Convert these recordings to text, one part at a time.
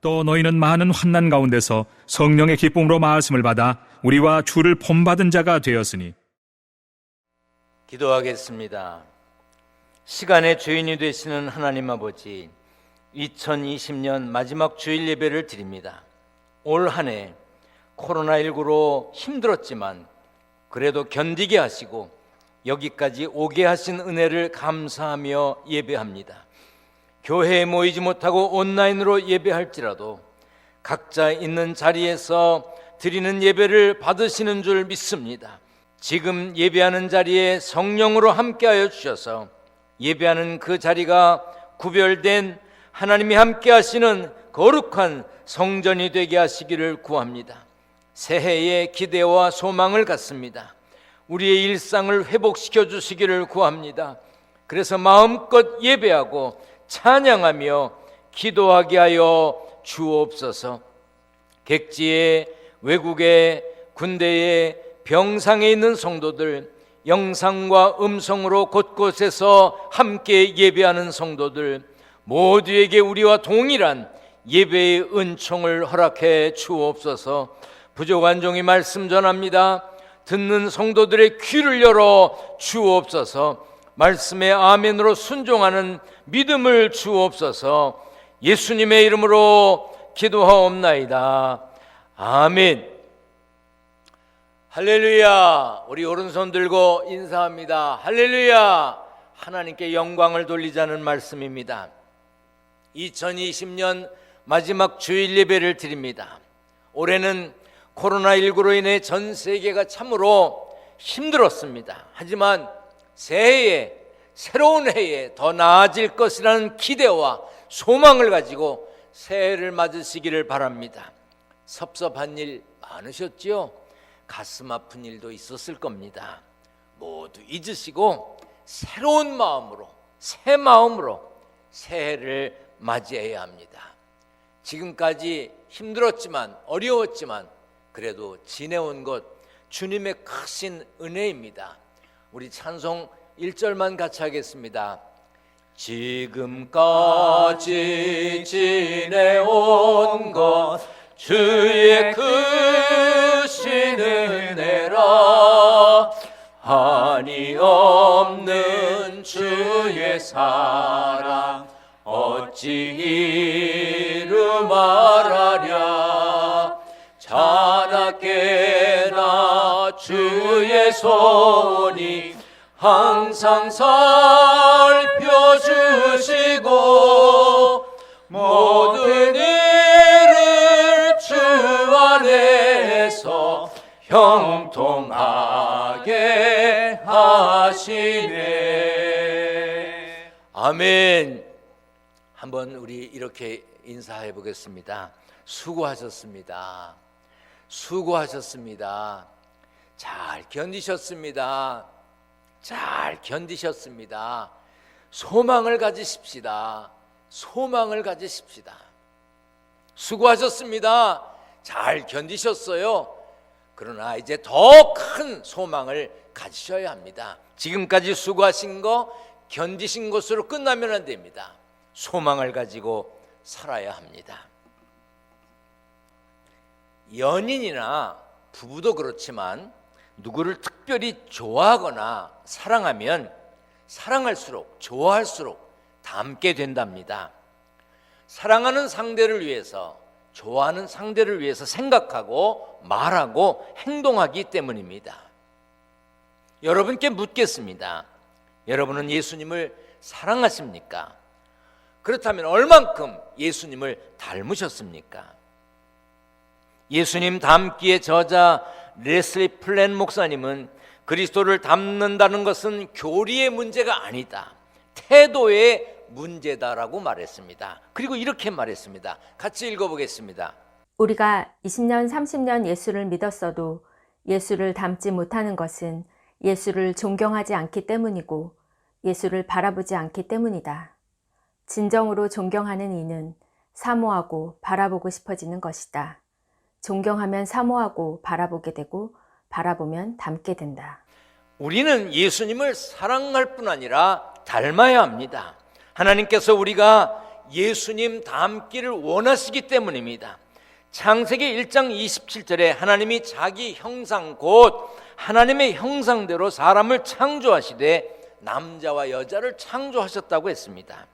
또 너희는 많은 환난 가운데서 성령의 기쁨으로 말씀을 받아 우리와 주를 본받은 자가 되었으니. 기도하겠습니다. 시간의 주인이 되시는 하나님 아버지, 2020년 마지막 주일 예배를 드립니다. 올 한 해 코로나19로 힘들었지만 그래도 견디게 하시고 여기까지 오게 하신 은혜를 감사하며 예배합니다. 교회에 모이지 못하고 온라인으로 예배할지라도 각자 있는 자리에서 드리는 예배를 받으시는 줄 믿습니다. 지금 예배하는 자리에 성령으로 함께하여 주셔서 예배하는 그 자리가 구별된 하나님이 함께 하시는 거룩한 성전이 되게 하시기를 구합니다. 새해의 기대와 소망을 갖습니다. 우리의 일상을 회복시켜 주시기를 구합니다. 그래서 마음껏 예배하고 찬양하며 기도하게 하여 주옵소서. 객지에, 외국에, 군대에, 병상에 있는 성도들, 영상과 음성으로 곳곳에서 함께 예배하는 성도들 모두에게 우리와 동일한 예배의 은총을 허락해 주옵소서. 부족한 종이 말씀 전합니다. 듣는 성도들의 귀를 열어 주옵소서. 말씀에 아멘으로 순종하는 믿음을 주옵소서. 예수님의 이름으로 기도하옵나이다. 아멘. 할렐루야. 우리 오른손 들고 인사합니다. 할렐루야. 하나님께 영광을 돌리자는 말씀입니다. 2020년 마지막 주일 예배를 드립니다. 올해는 코로나19로 인해 전 세계가 참으로 힘들었습니다. 하지만 새해에, 새로운 해에 더 나아질 것이라는 기대와 소망을 가지고 새해를 맞으시기를 바랍니다. 섭섭한 일 많으셨지요? 가슴 아픈 일도 있었을 겁니다. 모두 잊으시고 새로운 마음으로, 새 마음으로 새해를 맞이해야 합니다. 지금까지 힘들었지만, 어려웠지만 그래도 지내온 것 주님의 크신 은혜입니다. 우리 찬송 1절만 같이 하겠습니다. 지금까지 지내온 것 주의 크신 은혜라. 한이 없는 주의 사랑 어찌 이루 말하랴. 자나깨나 주의 손이 항상 살펴주시고 모든 일을 주 안에서 형통하게 하시네. 아멘. 한번 우리 이렇게 인사해 보겠습니다. 수고하셨습니다. 수고하셨습니다. 잘 견디셨습니다. 잘 견디셨습니다. 소망을 가지십시다. 소망을 가지십시다. 수고하셨습니다. 잘 견디셨어요. 그러나 이제 더 큰 소망을 가지셔야 합니다. 지금까지 수고하신 거, 견디신 것으로 끝나면 안 됩니다. 소망을 가지고 살아야 합니다. 연인이나 부부도 그렇지만 누구를 특별히 좋아하거나 사랑하면 사랑할수록, 좋아할수록 닮게 된답니다. 사랑하는 상대를 위해서, 좋아하는 상대를 위해서 생각하고 말하고 행동하기 때문입니다. 여러분께 묻겠습니다. 여러분은 예수님을 사랑하십니까? 그렇다면 얼만큼 예수님을 닮으셨습니까? 예수님 닮기의 저자 레슬리 플랜 목사님은 그리스도를 닮는다는 것은 교리의 문제가 아니다, 태도의 문제다라고 말했습니다. 그리고 이렇게 말했습니다. 같이 읽어보겠습니다. 우리가 20년, 30년 예수를 믿었어도 예수를 닮지 못하는 것은 예수를 존경하지 않기 때문이고 예수를 바라보지 않기 때문이다. 진정으로 존경하는 이는 사모하고 바라보고 싶어지는 것이다. 존경하면 사모하고 바라보게 되고 바라보면 닮게 된다. 우리는 예수님을 사랑할 뿐 아니라 닮아야 합니다. 하나님께서 우리가 예수님 닮기를 원하시기 때문입니다. 창세기 1장 27절에 하나님이 자기 형상 곧 하나님의 형상대로 사람을 창조하시되 남자와 여자를 창조하셨다고 했습니다.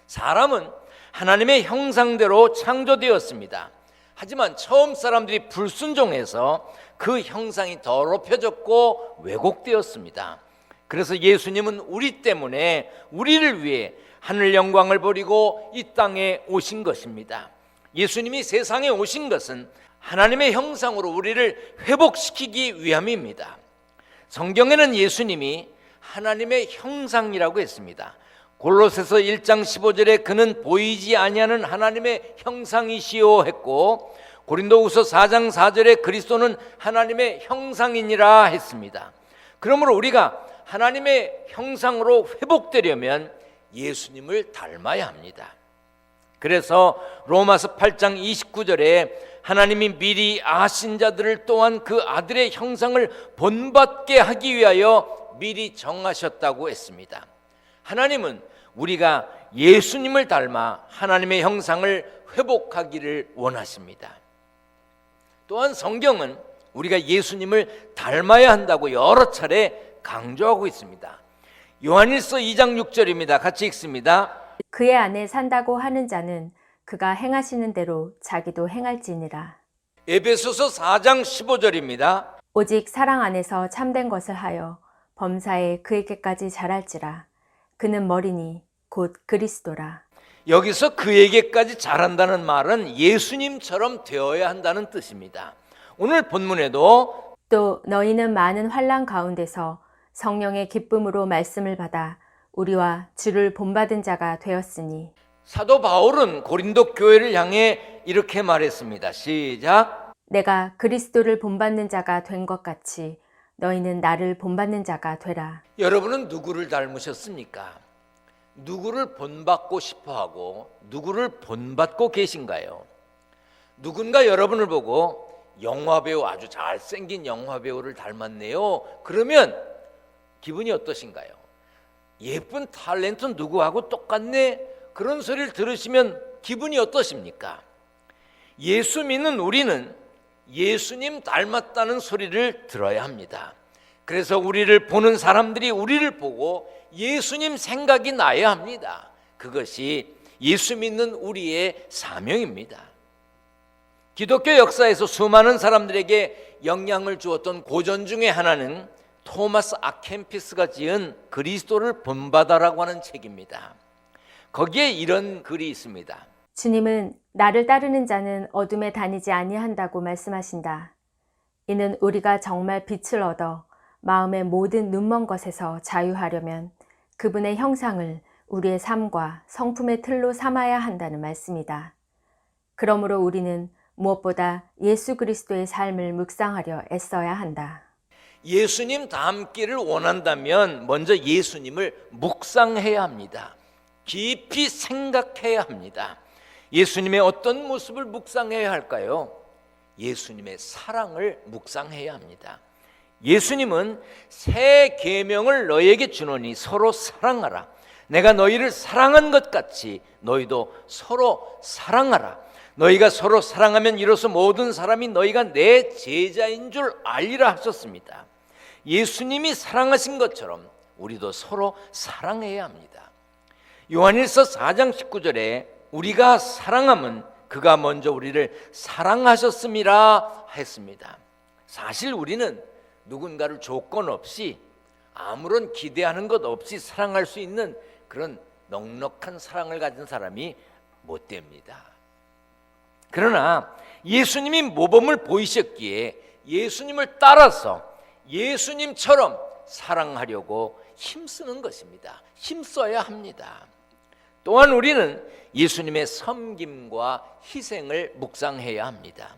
사람은 하나님의 형상대로 창조되었습니다. 하지만 처음 사람들이 불순종해서 그 형상이 더럽혀졌고 왜곡되었습니다. 그래서 예수님은 우리 때문에 우리를 위해 하늘 영광을 버리고 이 땅에 오신 것입니다. 예수님이 세상에 오신 것은 하나님의 형상으로 우리를 회복시키기 위함입니다. 성경에는 예수님이 하나님의 형상이라고 했습니다. 골로새서 1장 15절에 그는 보이지 아니하는 하나님의 형상이시요 했고, 고린도후서 4장 4절에 그리스도는 하나님의 형상이니라 했습니다. 그러므로 우리가 하나님의 형상으로 회복되려면 예수님을 닮아야 합니다. 그래서 로마서 8장 29절에 하나님이 미리 아신 자들을 또한 그 아들의 형상을 본받게 하기 위하여 미리 정하셨다고 했습니다. 하나님은 우리가 예수님을 닮아 하나님의 형상을 회복하기를 원하십니다. 또한 성경은 우리가 예수님을 닮아야 한다고 여러 차례 강조하고 있습니다. 요한일서 2장 6절입니다. 같이 읽습니다. 그의 안에 산다고 하는 자는 그가 행하시는 대로 자기도 행할지니라. 에베소서 4장 15절입니다. 오직 사랑 안에서 참된 것을 하여 범사에 그에게까지 자랄지라. 그는 머리니 곧 그리스도라. 여기서 그에게까지 자란다는 말은 예수님처럼 되어야 한다는 뜻입니다. 오늘 본문에도 또 너희는 많은 환난 가운데서 성령의 기쁨으로 말씀을 받아 우리와 주를 본받은 자가 되었으니. 사도 바울은 고린도 교회를 향해 이렇게 말했습니다. 시작. 내가 그리스도를 본받는 자가 된 것 같이 너희는 나를 본받는 자가 되라. 여러분은 누구를 닮으셨습니까? 누구를 본받고 싶어하고 누구를 본받고 계신가요? 누군가 여러분을 보고 영화배우, 아주 잘생긴 영화배우를 닮았네요. 그러면 기분이 어떠신가요? 예쁜 탤런트 누구하고 똑같네? 그런 소리를 들으시면 기분이 어떠십니까? 예수 믿는 우리는 예수님 닮았다는 소리를 들어야 합니다. 그래서 우리를 보는 사람들이 우리를 보고 예수님 생각이 나야 합니다. 그것이 예수 믿는 우리의 사명입니다. 기독교 역사에서 수많은 사람들에게 영향을 주었던 고전 중에 하나는 토마스 아켐피스가 지은 그리스도를 본받아라고 하는 책입니다. 거기에 이런 글이 있습니다. 주님은 나를 따르는 자는 어둠에 다니지 아니한다고 말씀하신다. 이는 우리가 정말 빛을 얻어 마음의 모든 눈먼 것에서 자유하려면 그분의 형상을 우리의 삶과 성품의 틀로 삼아야 한다는 말씀이다. 그러므로 우리는 무엇보다 예수 그리스도의 삶을 묵상하려 애써야 한다. 예수님 닮기를 원한다면 먼저 예수님을 묵상해야 합니다. 깊이 생각해야 합니다. 예수님의 어떤 모습을 묵상해야 할까요? 예수님의 사랑을 묵상해야 합니다. 예수님은 새 계명을 너희에게 주노니 서로 사랑하라. 내가 너희를 사랑한 것 같이 너희도 서로 사랑하라. 너희가 서로 사랑하면 이로써 모든 사람이 너희가 내 제자인 줄 알리라 하셨습니다. 예수님이 사랑하신 것처럼 우리도 서로 사랑해야 합니다. 요한일서 4장 19절에 우리가 사랑함은 그가 먼저 우리를 사랑하셨음이라 했습니다. 사실 우리는 누군가를 조건 없이 아무런 기대하는 것 없이 사랑할 수 있는 그런 넉넉한 사랑을 가진 사람이 못 됩니다. 그러나 예수님이 모범을 보이셨기에 예수님을 따라서 예수님처럼 사랑하려고 힘쓰는 것입니다. 힘써야 합니다. 또한 우리는 예수님의 섬김과 희생을 묵상해야 합니다.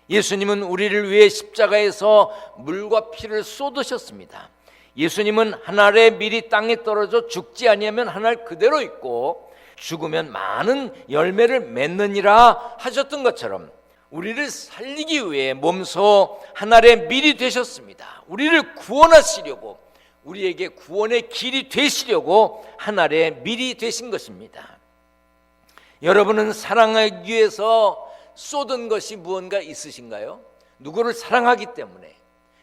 예수님은 우리를 위해 십자가에서 물과 피를 쏟으셨습니다. 예수님은 한 알에 밀이 땅에 떨어져 죽지 아니하면 한 알 그대로 있고 죽으면 많은 열매를 맺느니라 하셨던 것처럼 우리를 살리기 위해 몸소 한 알의 밀이 되셨습니다. 우리를 구원하시려고, 우리에게 구원의 길이 되시려고 한 알의 밀이 되신 것입니다. 여러분은 사랑하기 위해서 쏟은 것이 무언가 있으신가요? 누구를 사랑하기 때문에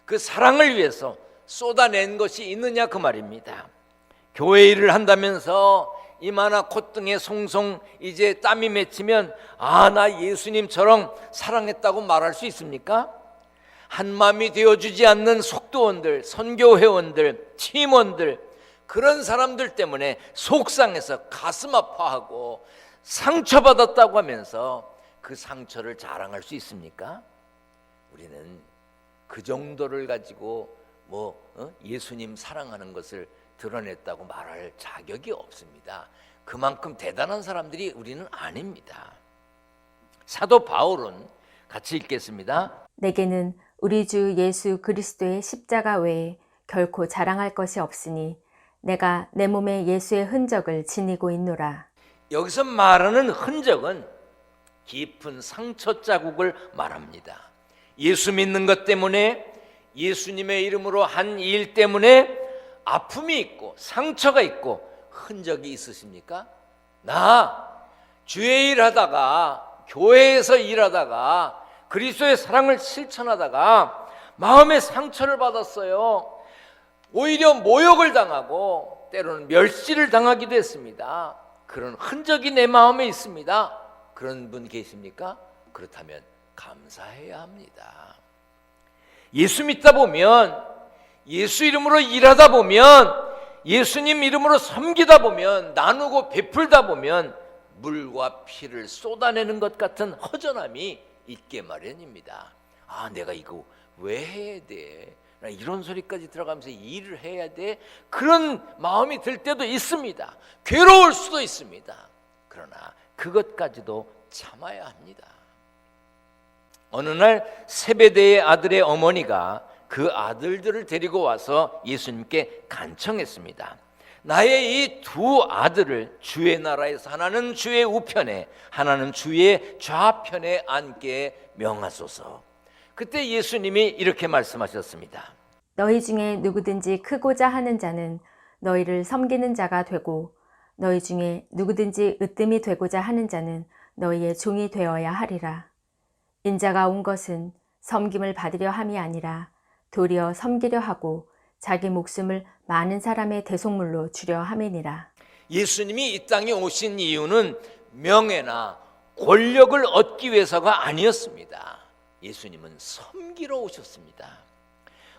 그 사랑을 위해서 쏟아낸 것이 있느냐 그 말입니다. 교회 일을 한다면서 이마나 콧등에 송송 이제 땀이 맺히면 나 예수님처럼 사랑했다고 말할 수 있습니까? 한마음이 되어주지 않는 속도원들, 선교회원들, 팀원들, 그런 사람들 때문에 속상해서 가슴 아파하고 상처받았다고 하면서 그 상처를 자랑할 수 있습니까? 우리는 그 정도를 가지고 예수님 사랑하는 것을 드러냈다고 말할 자격이 없습니다. 그만큼 대단한 사람들이 우리는 아닙니다. 사도 바울은 같이 읽겠습니다. 내게는 우리 주 예수 그리스도의 십자가 외에 결코 자랑할 것이 없으니 내가 내 몸에 예수의 흔적을 지니고 있노라. 여기서 말하는 흔적은 깊은 상처 자국을 말합니다. 예수 믿는 것 때문에, 예수님의 이름으로 한 일 때문에 아픔이 있고 상처가 있고 흔적이 있으십니까? 나 주의 일하다가, 교회에서 일하다가, 그리스도의 사랑을 실천하다가 마음의 상처를 받았어요. 오히려 모욕을 당하고 때로는 멸시를 당하기도 했습니다. 그런 흔적이 내 마음에 있습니다. 그런 분 계십니까? 그렇다면 감사해야 합니다. 예수 믿다 보면, 예수 이름으로 일하다 보면, 예수님 이름으로 섬기다 보면, 나누고 베풀다 보면 물과 피를 쏟아내는 것 같은 허전함이 있게 마련입니다. 내가 이거 왜 해야 돼? 나 이런 소리까지 들어가면서 일을 해야 돼? 그런 마음이 들 때도 있습니다. 괴로울 수도 있습니다. 그러나 그것까지도 참아야 합니다. 어느 날 세베대의 아들의 어머니가 그 아들들을 데리고 와서 예수님께 간청했습니다. 나의 이 두 아들을 주의 나라에서 하나는 주의 우편에, 하나는 주의 좌편에 앉게 명하소서. 그때 예수님이 이렇게 말씀하셨습니다. 너희 중에 누구든지 크고자 하는 자는 너희를 섬기는 자가 되고 너희 중에 누구든지 으뜸이 되고자 하는 자는 너희의 종이 되어야 하리라. 인자가 온 것은 섬김을 받으려 함이 아니라 도리어 섬기려 하고 자기 목숨을 많은 사람의 대속물로 주려 함이니라. 예수님이 이 땅에 오신 이유는 명예나 권력을 얻기 위해서가 아니었습니다. 예수님은 섬기러 오셨습니다.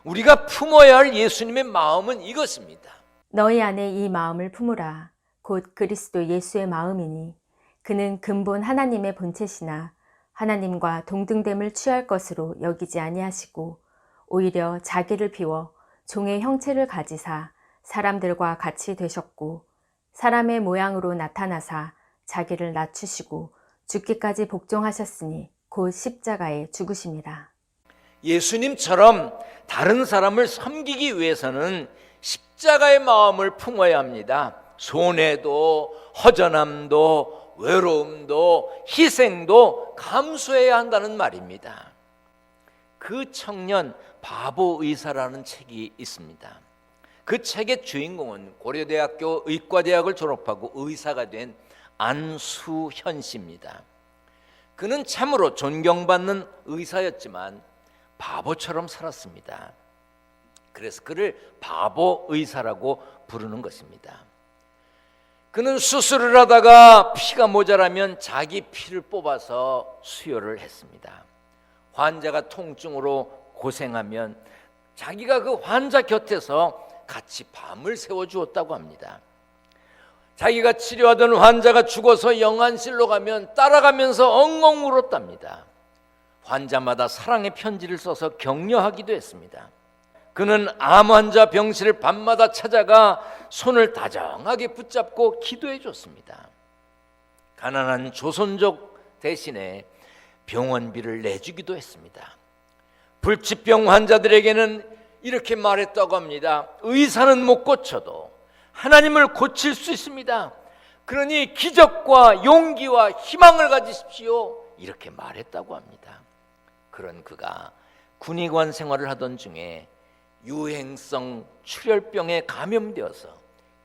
우리가 품어야 할 예수님의 마음은 이것입니다. 너희 안에 이 마음을 품으라. 곧 그리스도 예수의 마음이니 그는 근본 하나님의 본체시나 하나님과 동등됨을 취할 것으로 여기지 아니하시고 오히려 자기를 비워 종의 형체를 가지사 사람들과 같이 되셨고 사람의 모양으로 나타나사 자기를 낮추시고 죽기까지 복종하셨으니 곧 십자가에 죽으심이라. 예수님처럼 다른 사람을 섬기기 위해서는 십자가의 마음을 품어야 합니다. 손해도, 허전함도, 외로움도, 희생도 감수해야 한다는 말입니다. 그 청년 바보 의사라는 책이 있습니다. 그 책의 주인공은 고려대학교 의과대학을 졸업하고 의사가 된 안수현 씨입니다. 그는 참으로 존경받는 의사였지만 바보처럼 살았습니다. 그래서 그를 바보 의사라고 부르는 것입니다. 그는 수술을 하다가 피가 모자라면 자기 피를 뽑아서 수혈을 했습니다. 환자가 통증으로 고생하면 자기가 그 환자 곁에서 같이 밤을 새워주었다고 합니다. 자기가 치료하던 환자가 죽어서 영안실로 가면 따라가면서 엉엉 울었답니다. 환자마다 사랑의 편지를 써서 격려하기도 했습니다. 그는 암 환자 병실을 밤마다 찾아가 손을 다정하게 붙잡고 기도해 줬습니다. 가난한 조선족 대신에 병원비를 내주기도 했습니다. 불치병 환자들에게는 이렇게 말했다고 합니다. 의사는 못 고쳐도 하나님을 고칠 수 있습니다. 그러니 기적과 용기와 희망을 가지십시오. 이렇게 말했다고 합니다. 그런 그가 군의관 생활을 하던 중에 유행성 출혈병에 감염되어서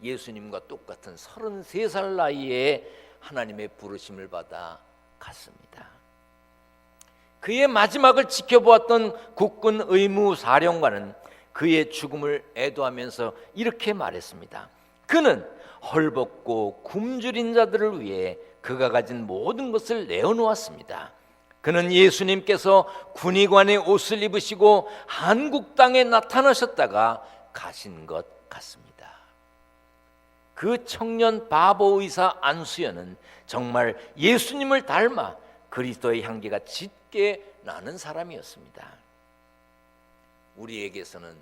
예수님과 똑같은 33살 나이에 하나님의 부르심을 받아 갔습니다. 그의 마지막을 지켜보았던 국군 의무사령관은 그의 죽음을 애도하면서 이렇게 말했습니다. 그는 헐벗고 굶주린 자들을 위해 그가 가진 모든 것을 내어놓았습니다. 그는 예수님께서 군의관의 옷을 입으시고 한국 땅에 나타나셨다가 가신 것 같습니다. 그 청년 바보 의사 안수연은 정말 예수님을 닮아 그리스도의 향기가 짙게 나는 사람이었습니다. 우리에게서는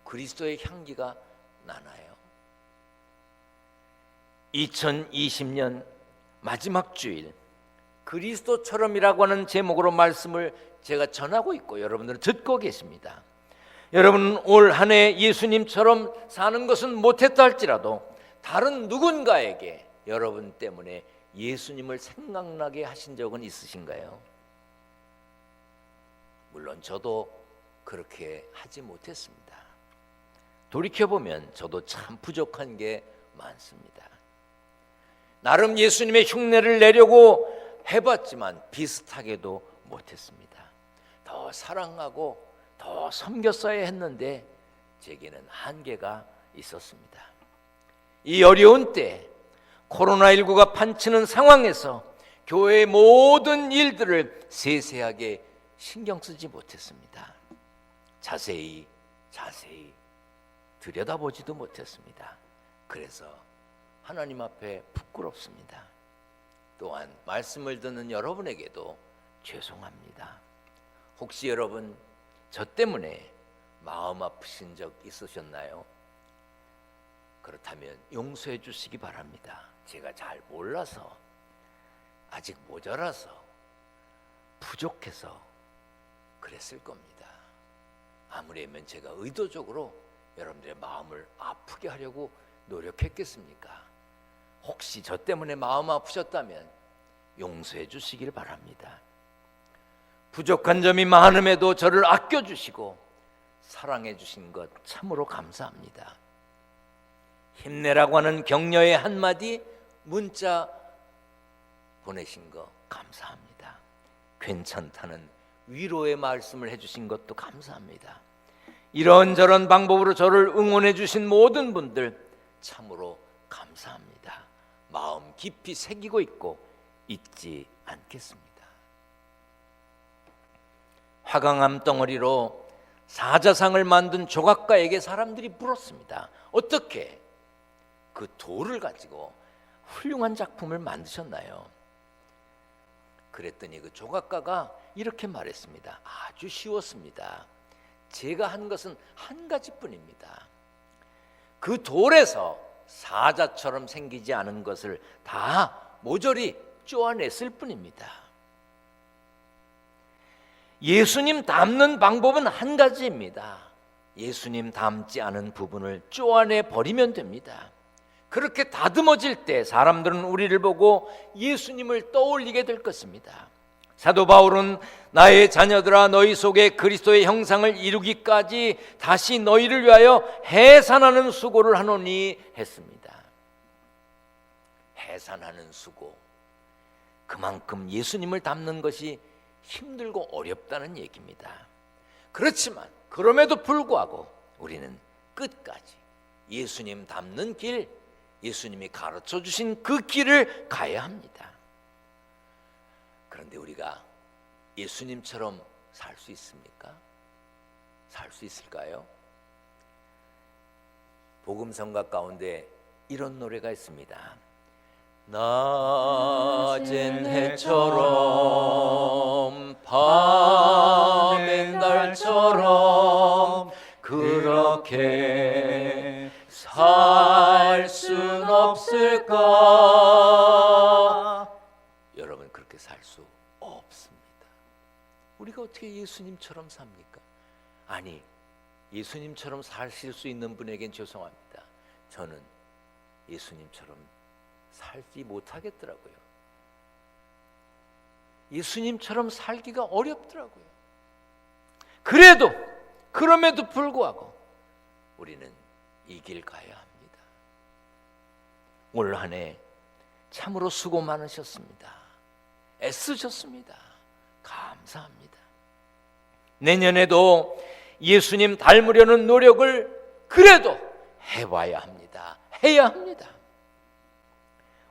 그리스도의 향기가 나나요? 2020년 마지막 주일, 그리스도처럼이라고 하는 제목으로 말씀을 제가 전하고 있고 여러분들은 듣고 계십니다. 여러분은 올 한 해 예수님처럼 사는 것은 못했다 할지라도 다른 누군가에게 여러분 때문에 예수님을 생각나게 하신 적은 있으신가요? 물론 저도 그렇게 하지 못했습니다. 돌이켜보면 저도 참 부족한 게 많습니다. 나름 예수님의 흉내를 내려고 해봤지만 비슷하게도 못했습니다. 더 사랑하고 더 섬겼어야 했는데 제게는 한계가 있었습니다. 이 어려운 때 코로나19가 판치는 상황에서 교회의 모든 일들을 세세하게 신경 쓰지 못했습니다. 자세히 들여다보지도 못했습니다. 그래서 하나님 앞에 부끄럽습니다. 또한 말씀을 듣는 여러분에게도 죄송합니다. 혹시 여러분 저 때문에 마음 아프신 적 있으셨나요? 그렇다면 용서해 주시기 바랍니다. 제가 잘 몰라서, 아직 모자라서, 부족해서 그랬을 겁니다. 아무리면 제가 의도적으로 여러분들의 마음을 아프게 하려고 노력했겠습니까? 혹시 저 때문에 마음 아프셨다면 용서해 주시길 바랍니다. 부족한 점이 많음에도 저를 아껴주시고 사랑해 주신 것 참으로 감사합니다. 힘내라고 하는 격려의 한마디 문자 보내신 거 감사합니다. 괜찮다는 위로의 말씀을 해주신 것도 감사합니다. 이런저런 방법으로 저를 응원해 주신 모든 분들 참으로 감사합니다. 마음 깊이 새기고 있고 잊지 않겠습니다. 화강암 덩어리로 사자상을 만든 조각가에게 사람들이 물었습니다. 어떻게 그 돌을 가지고 훌륭한 작품을 만드셨나요? 그랬더니 그 조각가가 이렇게 말했습니다. 아주 쉬웠습니다. 제가 한 것은 한 가지뿐입니다. 그 돌에서 사자처럼 생기지 않은 것을 다 모조리 쪼아냈을 뿐입니다. 예수님 닮는 방법은 한 가지입니다. 예수님 닮지 않은 부분을 쪼아내 버리면 됩니다. 그렇게 다듬어질 때 사람들은 우리를 보고 예수님을 떠올리게 될 것입니다. 사도 바울은 나의 자녀들아 너희 속에 그리스도의 형상을 이루기까지 다시 너희를 위하여 해산하는 수고를 하노니 했습니다. 해산하는 수고, 그만큼 예수님을 닮는 것이 힘들고 어렵다는 얘기입니다. 그렇지만 그럼에도 불구하고 우리는 끝까지 예수님 닮는 길, 예수님이 가르쳐 주신 그 길을 가야 합니다. 그런데 우리가 예수님처럼 살 수 있습니까? 살 수 있을까요? 복음성가 가운데 이런 노래가 있습니다. 낮엔 해처럼 밤엔 달처럼 그렇게 살 순 없을까? 여러분 그렇게 살 수 없습니다. 우리가 어떻게 예수님처럼 삽니까? 아니, 예수님처럼 사실 수 있는 분에겐 죄송합니다. 저는 예수님처럼 살지 못하겠더라고요. 예수님처럼 살기가 어렵더라고요. 그럼에도 불구하고 우리는 이 길 가야 합니다. 올 한 해 참으로 수고 많으셨습니다. 애쓰셨습니다. 감사합니다. 내년에도 예수님 닮으려는 노력을 그래도 해봐야 합니다. 해야 합니다.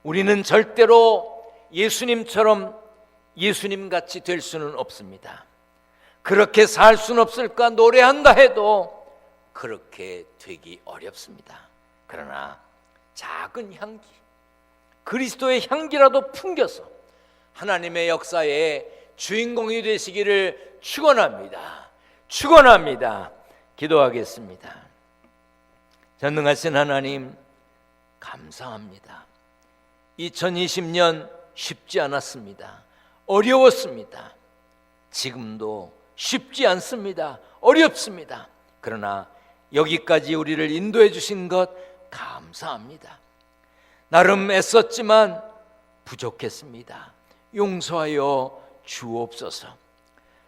우리는 절대로 예수님처럼 예수님같이 될 수는 없습니다. 그렇게 살 수는 없을까 노래한다 해도 그렇게 되기 어렵습니다. 그러나 작은 향기, 그리스도의 향기라도 풍겨서 하나님의 역사의 주인공이 되시기를 축원합니다. 축원합니다. 기도하겠습니다. 전능하신 하나님, 감사합니다. 2020년 쉽지 않았습니다. 어려웠습니다. 지금도 쉽지 않습니다. 어렵습니다. 그러나 여기까지 우리를 인도해 주신 것 감사합니다. 나름 애썼지만 부족했습니다. 용서하여 주옵소서.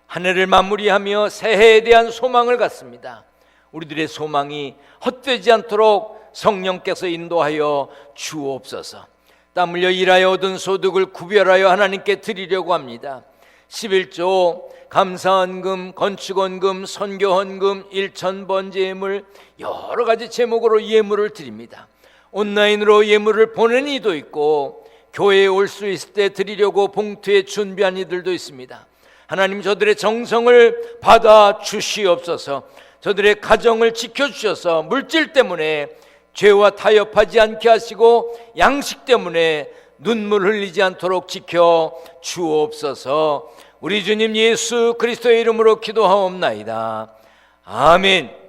한 해를 마무리하며 새해에 대한 소망을 갖습니다. 우리들의 소망이 헛되지 않도록 성령께서 인도하여 주옵소서. 땀 흘려 일하여 얻은 소득을 구별하여 하나님께 드리려고 합니다. 11조, 감사헌금, 건축헌금, 선교헌금, 일천번제예물, 여러 가지 제목으로 예물을 드립니다. 온라인으로 예물을 보내는 이도 있고 교회에 올 수 있을 때 드리려고 봉투에 준비한 이들도 있습니다. 하나님, 저들의 정성을 받아 주시옵소서. 저들의 가정을 지켜주셔서 물질 때문에 죄와 타협하지 않게 하시고 양식 때문에 눈물 흘리지 않도록 지켜 주옵소서. 우리 주님 예수 그리스도의 이름으로 기도하옵나이다. 아멘.